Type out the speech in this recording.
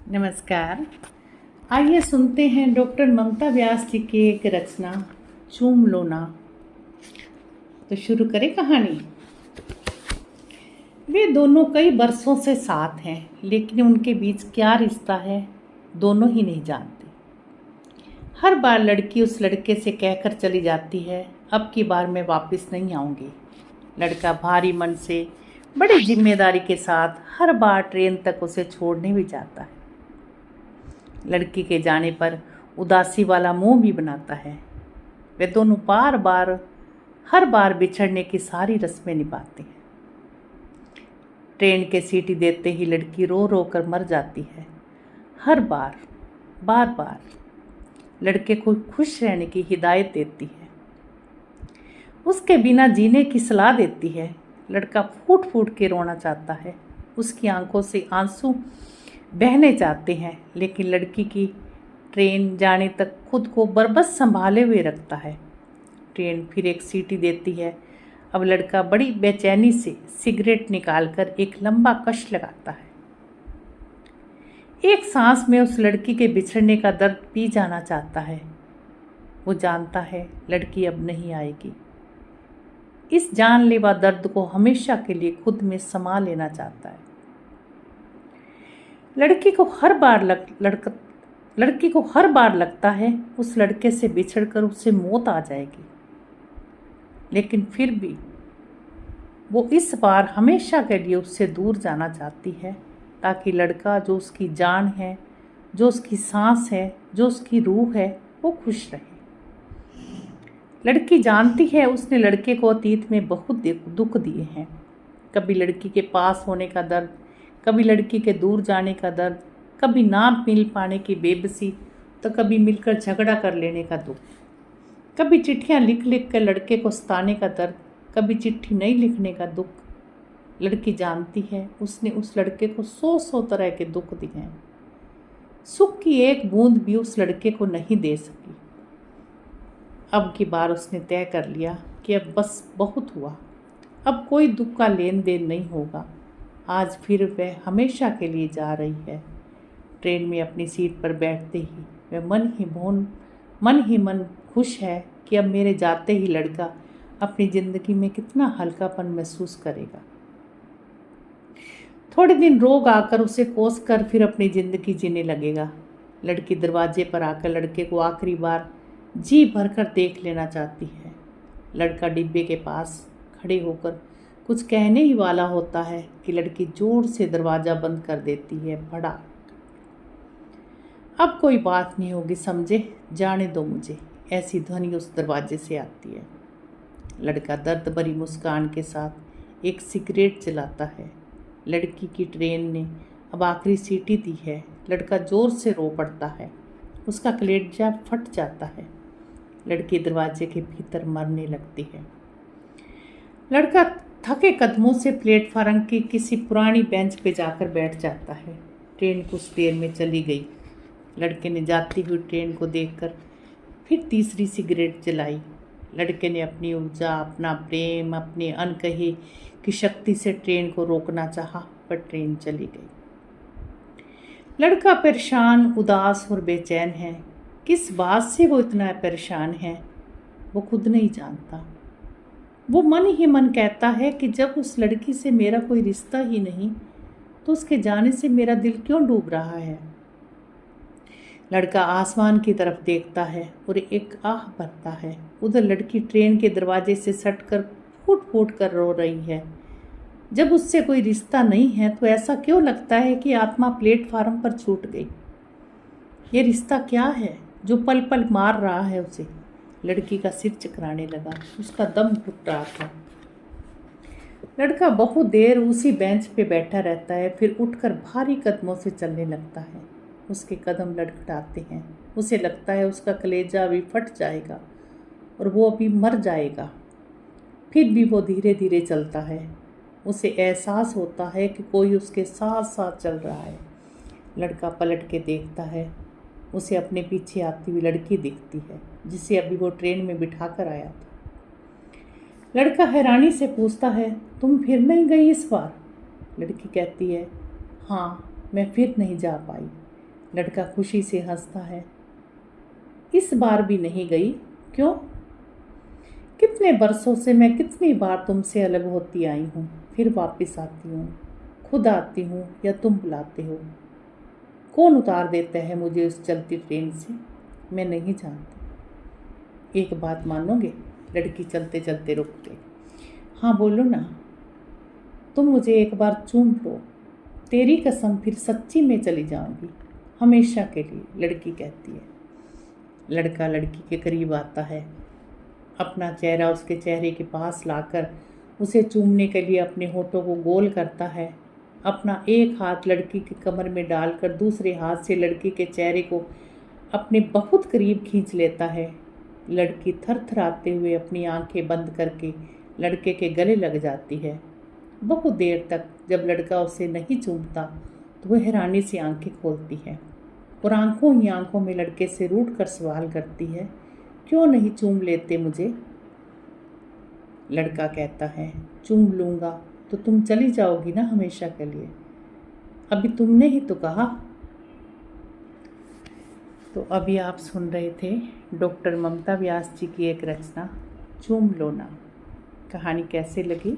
नमस्कार। आइए सुनते हैं डॉक्टर ममता व्यास जी की एक रचना चूम लो ना। तो शुरू करें कहानी। वे दोनों कई बरसों से साथ हैं, लेकिन उनके बीच क्या रिश्ता है दोनों ही नहीं जानते। हर बार लड़की उस लड़के से कहकर चली जाती है, अब की बार मैं वापस नहीं आऊंगी। लड़का भारी मन से बड़ी जिम्मेदारी के साथ हर बार ट्रेन तक उसे छोड़ने भी जाता है। लड़की के जाने पर उदासी वाला मुंह भी बनाता है। वे दोनों हर बार बिछड़ने की सारी रस्में निभाते हैं। ट्रेन के सीटी देते ही लड़की रो रो कर मर जाती है। हर बार बार बार लड़के को खुश रहने की हिदायत देती है, उसके बिना जीने की सलाह देती है। लड़का फूट फूट के रोना चाहता है, उसकी आंखों से आंसू बहने चाहते हैं, लेकिन लड़की की ट्रेन जाने तक खुद को बरबस संभाले हुए रखता है। ट्रेन फिर एक सीटी देती है। अब लड़का बड़ी बेचैनी से सिगरेट निकालकर एक लंबा कश लगाता है। एक सांस में उस लड़की के बिछड़ने का दर्द पी जाना चाहता है। वो जानता है लड़की अब नहीं आएगी। इस जानलेवा दर्द को हमेशा के लिए खुद में समा लेना चाहता है। लड़की को हर बार लगता है उस लड़के से बिछड़कर उसे मौत आ जाएगी, लेकिन फिर भी वो इस बार हमेशा के लिए उससे दूर जाना चाहती है, ताकि लड़का जो उसकी जान है, जो उसकी सांस है, जो उसकी रूह है, वो खुश रहे। लड़की जानती है उसने लड़के को अतीत में बहुत दुख दिए हैं। कभी लड़की के पास होने का दर्द, कभी लड़की के दूर जाने का दर्द, कभी ना मिल पाने की बेबसी, तो कभी मिलकर झगड़ा कर लेने का दुख, कभी चिट्ठियां लिख लिख कर लड़के को सताने का दर्द, कभी चिट्ठी नहीं लिखने का दुख। लड़की जानती है उसने उस लड़के को सौ सौ तरह के दुख दिए हैं। सुख की एक बूंद भी उस लड़के को नहीं दे सकी। अब की बार उसने तय कर लिया कि अब बस बहुत हुआ, अब कोई दुख का लेन देन नहीं होगा। आज फिर वह हमेशा के लिए जा रही है। ट्रेन में अपनी सीट पर बैठते ही वह मन ही मन खुश है कि अब मेरे जाते ही लड़का अपनी ज़िंदगी में कितना हल्कापन महसूस करेगा। थोड़े दिन रोग आकर उसे कोस कर फिर अपनी ज़िंदगी जीने लगेगा। लड़की दरवाजे पर आकर लड़के को आखिरी बार जी भरकर देख लेना चाहती है। लड़का डिब्बे के पास खड़े होकर कुछ कहने ही वाला होता है कि लड़की जोर से दरवाज़ा बंद कर देती है। बड़ा अब कोई बात नहीं होगी, समझे, जाने दो मुझे, ऐसी ध्वनि उस दरवाजे से आती है। लड़का दर्द भरी मुस्कान के साथ एक सिगरेट जलाता है। लड़की की ट्रेन ने अब आखिरी सीटी दी है। लड़का जोर से रो पड़ता है, उसका कलेजा फट जाता है। लड़की दरवाजे के भीतर मरने लगती है। लड़का थके कदमों से प्लेटफार्म की किसी पुरानी बेंच पे जाकर बैठ जाता है। ट्रेन कुछ देर में चली गई। लड़के ने जाती हुई ट्रेन को देखकर फिर तीसरी सिगरेट जलाई। लड़के ने अपनी ऊर्जा, अपना प्रेम, अपनी अनकही की शक्ति से ट्रेन को रोकना चाहा, पर ट्रेन चली गई। लड़का परेशान, उदास और बेचैन है। किस बात से वो इतना परेशान है वो खुद नहीं जानता। वो मन ही मन कहता है कि जब उस लड़की से मेरा कोई रिश्ता ही नहीं, तो उसके जाने से मेरा दिल क्यों डूब रहा है। लड़का आसमान की तरफ देखता है और एक आह भरता है। उधर लड़की ट्रेन के दरवाजे से सटकर फूट फूट कर रो रही है। जब उससे कोई रिश्ता नहीं है तो ऐसा क्यों लगता है कि आत्मा प्लेटफार्म पर छूट गई। ये रिश्ता क्या है जो पल पल मार रहा है उसे। लड़की का सिर चकराने लगा, उसका दम घुट रहा था। लड़का बहुत देर उसी बेंच पे बैठा रहता है, फिर उठकर भारी कदमों से चलने लगता है। उसके कदम लड़खड़ाते हैं। उसे लगता है उसका कलेजा अभी फट जाएगा और वो अभी मर जाएगा। फिर भी वो धीरे धीरे चलता है। उसे एहसास होता है कि कोई उसके साथ साथ चल रहा है। लड़का पलट के देखता है। उसे अपने पीछे आती हुई लड़की दिखती है, जिसे अभी वो ट्रेन में बिठा कर आया था। लड़का हैरानी से पूछता है, तुम फिर नहीं गई इस बार? लड़की कहती है, हाँ, मैं फिर नहीं जा पाई। लड़का खुशी से हंसता है। इस बार भी नहीं गई, क्यों? कितने बरसों से मैं कितनी बार तुमसे अलग होती आई हूँ, फिर वापस आती हूँ। खुद आती हूँ या तुम बुलाते हो? कौन उतार देता है मुझे उस चलती ट्रेन से? मैं नहीं जानती। एक बात मानोगे? लड़की चलते चलते रुक गई। हाँ बोलो ना। तुम मुझे एक बार चूम लो, तेरी कसम फिर सच्ची में चली जाऊंगी, हमेशा के लिए, लड़की कहती है। लड़का लड़की के करीब आता है, अपना चेहरा उसके चेहरे के पास लाकर उसे चूमने के लिए अपने होठों को गोल करता है। अपना एक हाथ लड़की की कमर में डालकर दूसरे हाथ से लड़की के चेहरे को अपने बहुत करीब खींच लेता है। लड़की थरथराते हुए अपनी आंखें बंद करके लड़के के गले लग जाती है। बहुत देर तक जब लड़का उसे नहीं चूमता तो वह हैरानी से आंखें खोलती है और आंखों ही आंखों में लड़के से रूठ कर सवाल करती है, क्यों नहीं चूम लेते मुझे? लड़का कहता है, चूम लूँगा तो तुम चली जाओगी ना हमेशा के लिए। अभी तुमने ही तो कहा। तो अभी आप सुन रहे थे डॉक्टर ममता व्यास जी की एक रचना चूम लो ना। कहानी कैसे लगी